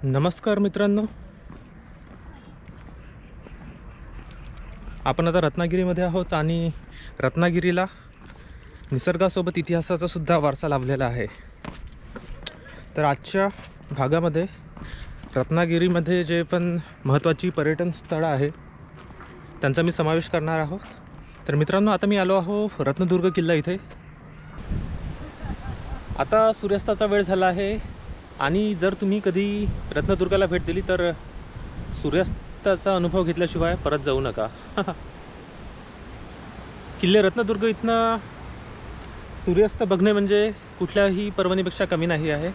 नमस्कार मित्रांनो, आपण आता रत्नागिरीमध्ये आहोत आणि रत्नागिरीला निसर्गासोबत इतिहासाचा सुद्धा वारसा लाभलेला आहे। तर आजच्या भागामध्ये रत्नागिरीमध्ये जे पण महत्त्वाची पर्यटन स्थळं आहे त्यांचा मी समावेश करणार आहोत। तर मित्रांनो, आता मी आलो आहो रत्नदुर्ग किल्ला इथे। आता सूर्यास्ताचा वेळ झाला आहे आणि जर तुम्ही कधी रत्नदुर्गाला भेट दिली तर सूर्यास्ताचा अनुभव घेतल्याशिवाय परत जाऊ नका। किल्ले रत्नदुर्ग इथनं सूर्यास्त बघणे म्हणजे कुठल्याही पर्वणीपेक्षा कमी नाही आहे।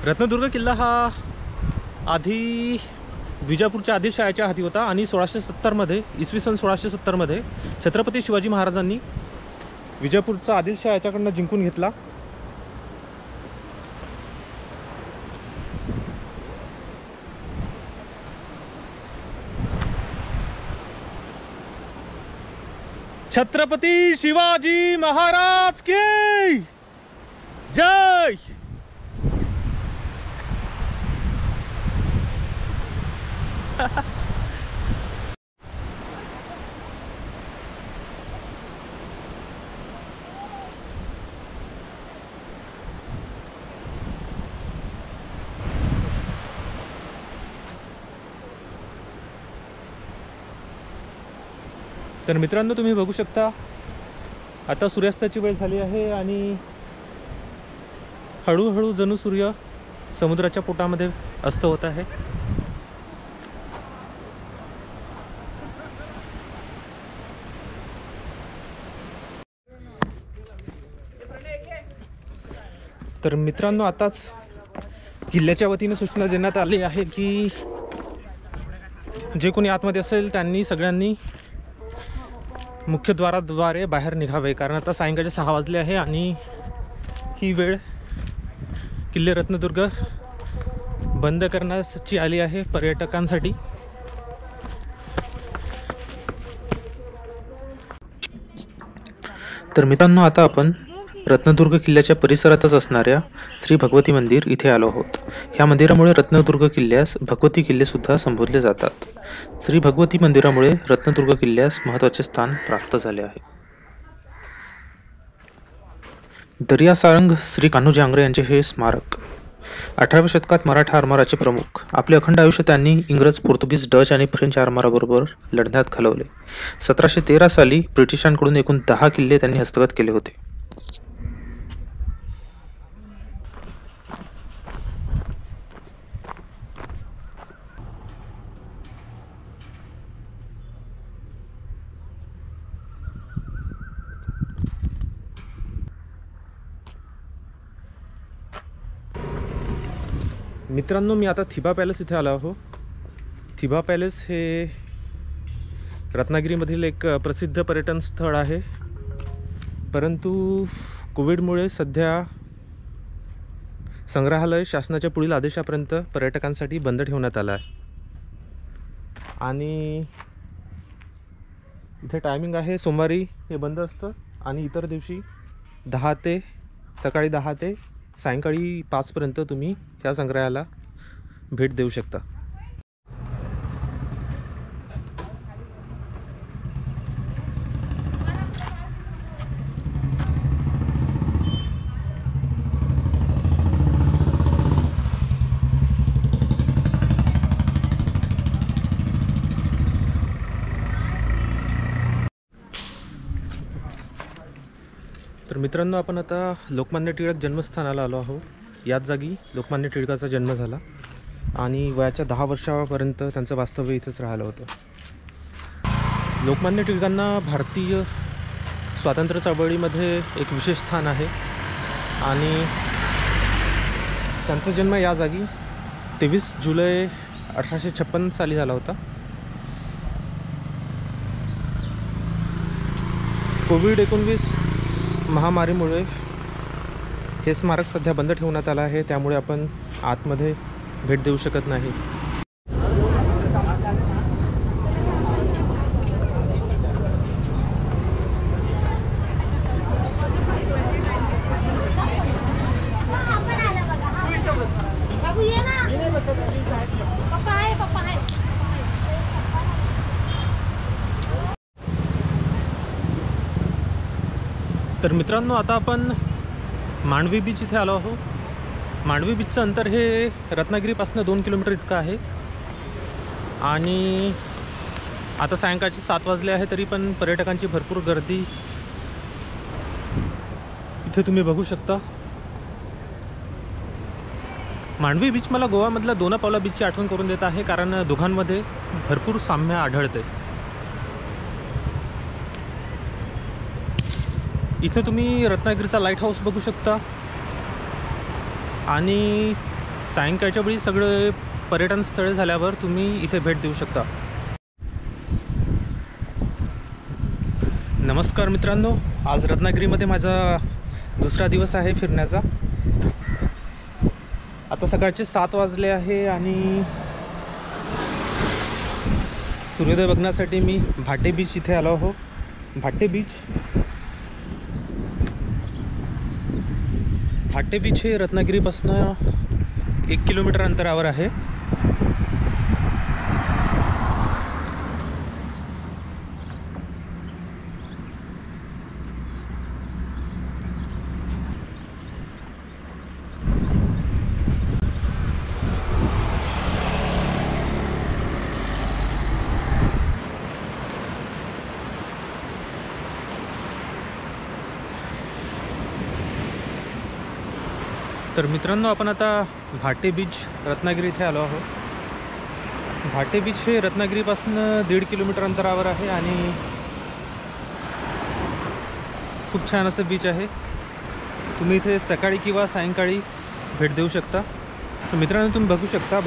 रत्नदुर्ग किल्ला हा आधी विजापूरच्या आदिलशहाच्या हाती होता आणि 1670मध्ये इसवी सन 1670मध्ये छत्रपती शिवाजी महाराजांनी विजापूरचा आदिलशहा याच्याकडनं जिंकून घेतला। छत्रपती शिवाजी महाराज की जय। तर मित्रांनो, तुम्ही बघू शकता आता सूर्यास्ताची वेळ झाली आहे आणि हळूहळू जणू सूर्य समुद्राच्या पोटामध्ये अस्त होत आहे। तर मित्रांनो, आताच किल्ल्याच्या वतीने सूचना देण्यात आली आहे की जे कोणी आतमध्ये असेल त्यांनी सगळ्यांनी मुख्यद्वाराद्वारे बाहेर निघावे, कारण आता सायंकाळचे 6 वाजले आहे आणि ही वेळ किल्ले रत्नदुर्ग बंद करण्याची आली आहे पर्यटकांसाठी। तर मित्रांनो, आता आपण रत्नदुर्ग किल्ल्याच्या परिसरातच असणाऱ्या श्री भगवती मंदिर इथे आलो आहोत। ह्या मंदिरामुळे रत्नदुर्ग किल्ल्यास भगवती किल्ले सुद्धा संबोधले जातात। श्री भगवती मंदिरामुळे रत्नदुर्ग किल्ल्यास महत्त्वाचे स्थान प्राप्त झाले आहे। दर्या सारंग श्री कान्होजी आंग्रे यांचे हे स्मारक 18व्या शतकात मराठा आरमाराचे प्रमुख। आपले अखंड आयुष्य त्यांनी इंग्रज, पोर्तुगीज, डच आणि फ्रेंच आरमाराबरोबर लढण्यात घालवले। 1713 साली ब्रिटिशांकडून एकूण 10 किल्ले त्यांनी हस्तगत केले होते। मित्रांनो, मी आता थिबा पॅलेस इथे आलो आहो। थिबा पॅलेस हे रत्नागिरीमधील एक प्रसिद्ध पर्यटन स्थळ आहे, परंतु कोविडमुळे सध्या संग्रहालय शासनाच्या पुढील आदेशापर्यंत पर्यटकांसाठी बंद ठेवण्यात आलं आहे। आणि इथे टायमिंग आहे, सोमवारी हे बंद असतं आणि इतर दिवशी सकाळी 10 ते सायंकाळी 5 पर्यंत तुम्ही ह्या संग्रहालयाला भेट देऊ शकता। तर मित्रांनो, आपण आता लोकमान्य टिळक जन्मस्थानाला आलो आहोत। याच जागी लोकमान्य टिळकाचा जन्म झाला आणि वयाच्या 10 वर्षापर्यंत त्यांचं वास्तव्य इथंच राहिलं होतं। लोकमान्य टिळकांना भारतीय स्वातंत्र्य चळवळीमध्ये एक विशेष स्थान आहे आणि त्यांचा जन्म या जागी 23 जुलै 1856 साली झाला होता। कोविड-19 महामारीमुळे हे स्मारक सध्या बंद ठेवण्यात आलं आहे, त्यामुळे आपण आतमध्ये भेट देऊ शकत नाही। तर मित्रांनो, आता आपण मांडवी बीच इथे आलो आहोत. मांडवी बीचचं अंतर हे रत्नागिरीपासून 2 किलोमीटर इतकं आहे. आणि आता सायंकाळचे 7 वाजले आहे, तरी पण पर्यटकांची भरपूर गर्दी इथे तुम्ही बघू शकता. मांडवी बीच मला गोवामधल्या दोनापावला बीचची आठवण करून देत आहे, कारण दोघांमध्ये भरपूर साम्य आढळते. इथे तुम्ही रत्नागिरीचा लाईट हाऊस बघू शकता आणि सायंकाळच्या वेळी सगळे पर्यटन स्थळे झाल्यावर तुम्ही इथे भेट देऊ शकता. नमस्कार मित्रांनो, आज रत्नागिरीमध्ये माझा दुसरा दिवस आहे फिरण्याचा. आता सकाळचे 7 वाजले आहे आणि सूर्योदय बघण्यासाठी मी भाटे बीच इथे आलो आहो. भाटे बीच हे रत्नागिरीपासून 1 किलोमीटर अंतरावर आहे. तर मित्रांनो, आपण आता भाटे बीच रत्नागिरी इथे आलो आहोत. भाटे बीच हे रत्नागिरीपासून 1.5 किलोमीटर अंतरावर आहे आणि खूप छान असं बीच आहे. तुम्ही इथे सकाळी किंवा सायंकाळी भेट देऊ शकता. तर मित्रांनो, तुम्ही बघू शकता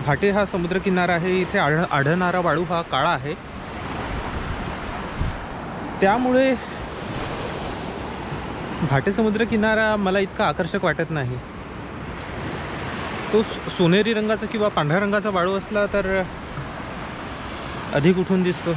भाटे हा समुद्रकिनारा आहे. इथे आढळणारा वाळू हा काळा आहे, त्यामुळे भाटे समुद्रकिनारा मला इतका आकर्षक वाटत नाही. तो सोनेरी रंगाचा किंवा पांढऱ्या रंगाचा वाळू असला तर अधिक उठून दिसतो.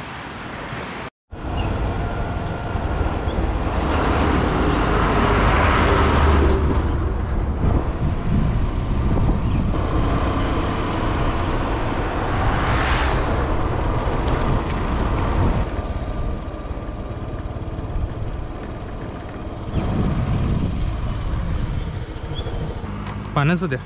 पाण्याचं द्या.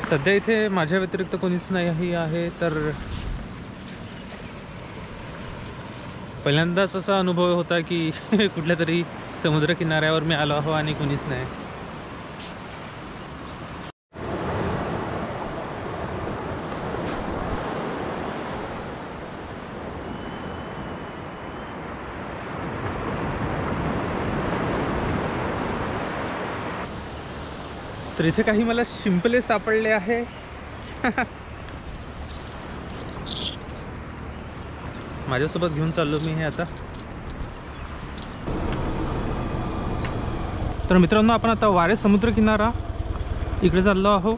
सध्या इथे माझ्या व्यतिरिक्त कोणीच नाही आहे. तर पहिल्यांदाच असा अनुभव होता की कुठल्या तरी समुद्रकिनाऱ्यावर मी आलो आहो आणि कोणीच नाही. तर इथे काही मला शिंपले सापडले आहे. माझ्यासोबत घेऊन चाललो मी हे आता. तर मित्रांनो, आपण आता वारे समुद्रकिनारा इकडे चाललो आहो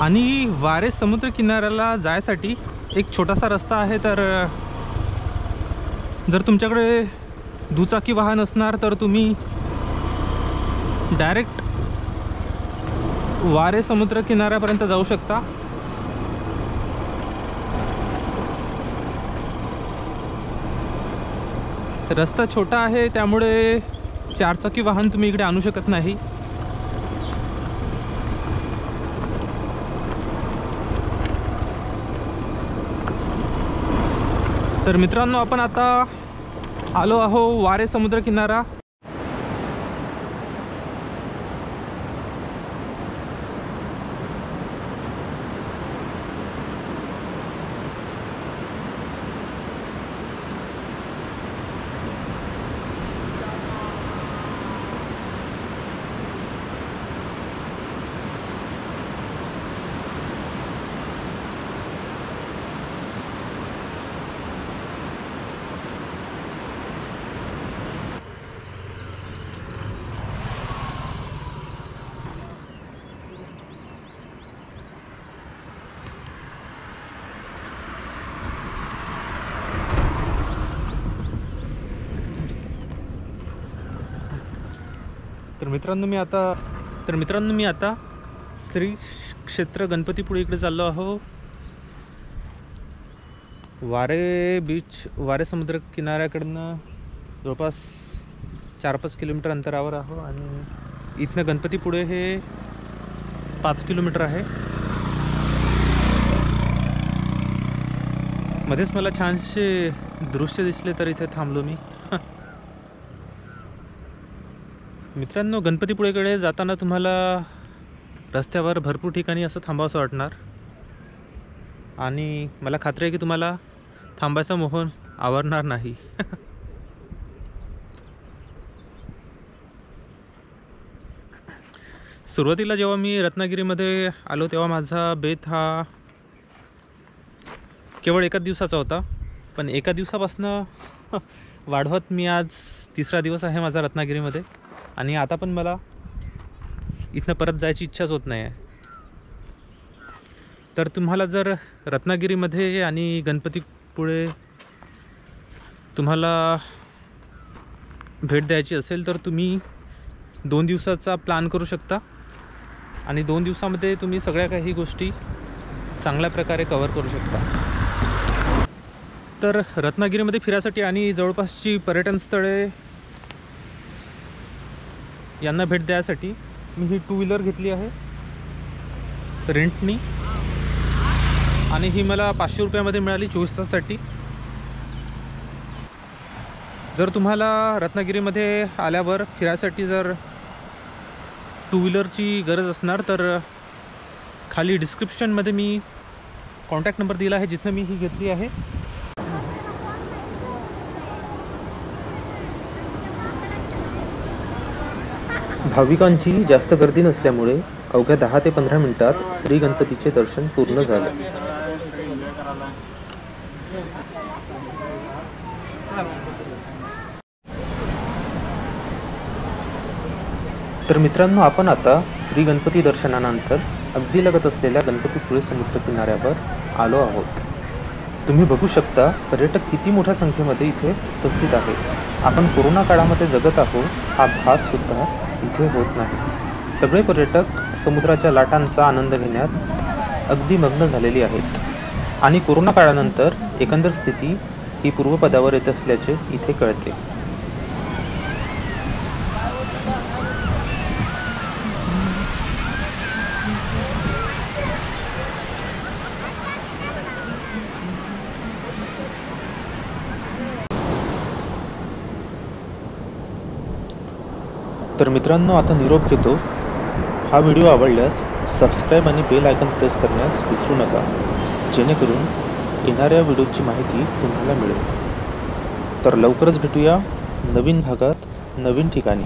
आणि वारे समुद्रकिनाऱ्याला जायसाठी एक छोटासा रस्ता आहे. तर जर तुमच्याकडे दुचाकी वाहन असणार तर तुम्ही डायरेक्ट वारे समुद्र किनाऱ्यापर्यंत जाऊ शकता. रस्ता छोटा आहे, त्यामुळे 4 चाकी वाहन तुम्ही इकडे आणू शकत नाही. तर मित्रांनो, आपण आता आलो आहो वारे समुद्र किनारा. तर मित्रांनो मी आता श्री क्षेत्र गणपतीपुळे इकडे चाललो आहो. वारे समुद्र किनाऱ्याकडनं जवळपास 4-5 किलोमीटर अंतरावर आहो आणि इथनं गणपतीपुळे हे 5 किलोमीटर आहे. मध्येच मला छानसे दृश्य दिसले तर इथे थांबलो मी. मित्रांनो, गणपतीपुळेकडे जाताना तुम्हाला रस्त्यावर भरपूर ठिकाणी असं थांबावंसं वाटणार आणि मला खात्री आहे की तुम्हाला थांबायचा मोह आवरणार नाही. सुरुवातीला जेव्हा मी रत्नागिरीमध्ये आलो तेव्हा माझा बेत हा केवळ एका दिवसाचा होता, पण एका दिवसापासून वाढवत मी आज 3रा दिवस आहे माझा रत्नागिरीमध्ये आणि आता पण मला इथनं परत जायची इच्छाच होत नाही आहे. तर तुम्हाला जर रत्नागिरीमध्ये आणि गणपतीपुळे तुम्हाला भेट द्यायची असेल तर तुम्ही 2 दिवसाचा प्लॅन करू शकता आणि 2 दिवसामध्ये तुम्ही सगळ्या काही गोष्टी चांगल्या प्रकारे कव्हर करू शकता. तर रत्नागिरीमध्ये फिरायसाठी आणि जवळपासची पर्यटन स्थळे यांना भेट द्यायसाठी मी ही 2 व्हीलर घेतली आहे रेंटनी आणि ही मला 500 रुपयामध्ये मिळाली 24 तासासाठी. जर तुम्हाला रत्नागिरीमध्ये आल्यावर फिरायसाठी जर 2 व्हीलरची गरज असणार तर खाली डिस्क्रिप्शनमध्ये मी कॉन्टॅक्ट नंबर दिला आहे जिथनं मी ही घेतली आहे. भाविकांची जास्त गर्दी नसल्यामुळे अवघ्या 10 ते 15 मिनिटात श्री गणपतीचे दर्शन पूर्ण झाले. तर मित्रांनो, आपण आता श्री गणपती दर्शनानंतर अगदी लगत असलेल्या गणपतीपुळे समुद्र किनाऱ्यावर आलो आहोत. तुम्ही बघू शकता पर्यटक किती मोठ्या संख्येमध्ये इथे उपस्थित आहेत. आपण कोरोना काळामध्ये जगत आहोत हा भास सुद्धा इथे होत नाही. सगळे पर्यटक समुद्राच्या लाटांचा आनंद घेण्यात अगदी मग्न झालेली आहेत आणि कोरोना काळानंतर एकंदर स्थिती ही पूर्वपदावर येत असल्याचे इथे कळते. तर मित्रांनो, आता निरोप घेतो. हा व्हिडिओ आवडल्यास सबस्क्राईब आणि बेल आयकॉन प्रेस करण्यास विसरू नका, जेणेकरून येणाऱ्या व्हिडिओची माहिती तुम्हाला मिळेल. तर लवकरच भेटूया नवीन भागात नवीन ठिकाणी.